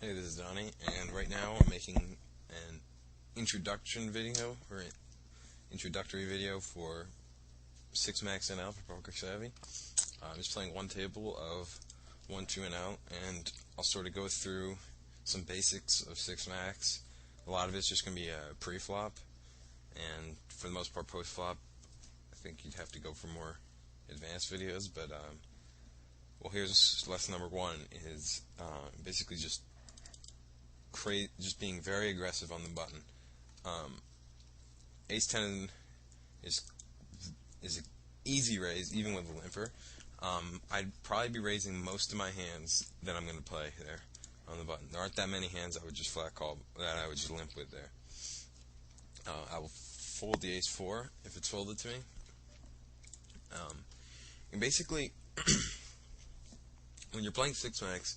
Hey, this is Donnie, and right now I'm making an introduction video, or an introductory video for 6max NL for Poker Savvy. I'm just playing one table of 1, 2, and out, and I'll sort of go through some basics of 6max. A lot of it's just going to be a pre-flop, and for the most part post-flop, I think you'd have to go for more advanced videos, but well, here's lesson number one, is basically just being very aggressive on the button. Ace 10 is an easy raise, even with a limper. I'd probably be raising most of my hands that I'm going to play there on the button. There aren't that many hands I would just flat call, that I would just limp with there. I will fold the Ace 4 if it's folded to me. And basically, when you're playing 6max,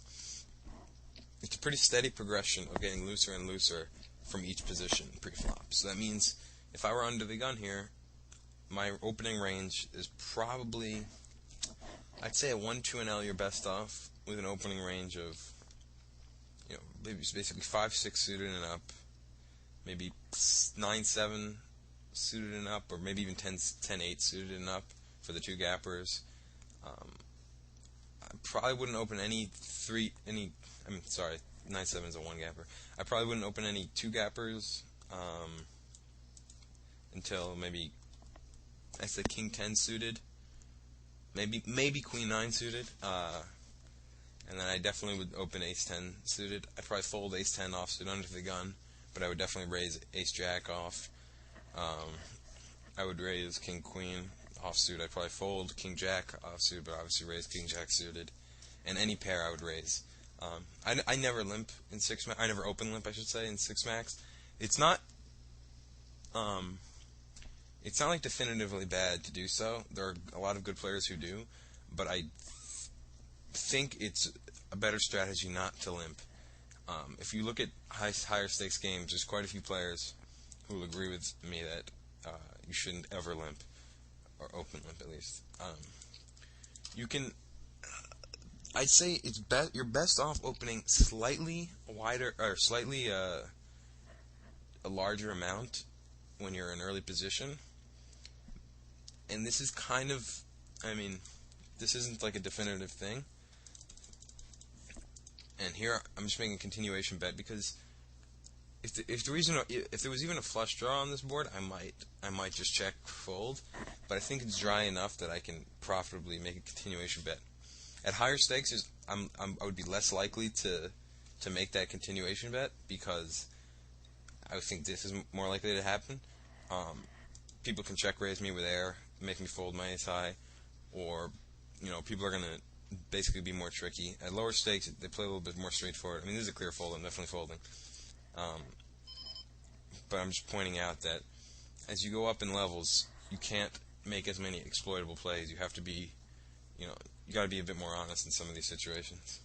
it's a pretty steady progression of getting looser and looser from each position pre-flop. So that means if I were under the gun here, my opening range is probably, I'd say a 1, 2, and L you're best off, with an opening range of, maybe basically 5, 6 suited and up, maybe 9, 7 suited and up, or maybe even 10, 8 suited and up for the two gappers. I probably wouldn't open 9-7 is a one gapper. I probably wouldn't open any two gappers until maybe, I say King 10 suited, maybe Queen 9 suited, and then I definitely would open Ace 10 suited. I'd probably fold Ace 10 offsuit under the gun, but I would definitely raise Ace Jack off. I would raise King Queen offsuit. I'd probably fold King Jack offsuit, but obviously raise King Jack suited, and any pair I would raise. I never limp in 6max. I never open limp, I should say, in 6max. It's not like definitively bad to do so. There are a lot of good players who do, but I think it's a better strategy not to limp. If you look at higher stakes games, there's quite a few players who will agree with me that you shouldn't ever limp, or open limp at least. You can, I'd say you're best off opening slightly wider, or slightly a larger amount when you're in early position. And this is kind of, this isn't like a definitive thing. And here I'm just making a continuation bet, because if there was even a flush draw on this board, I might just check fold. But I think it's dry enough that I can profitably make a continuation bet. At higher stakes, I would be less likely to make that continuation bet, because I would think this is more likely to happen. People can check raise me with air, make me fold my ace high, or people are going to basically be more tricky. At lower stakes, they play a little bit more straightforward. This is a clear fold. I'm definitely folding. But I'm just pointing out that as you go up in levels, you can't make as many exploitable plays. You have to be, you got to be a bit more honest in some of these situations.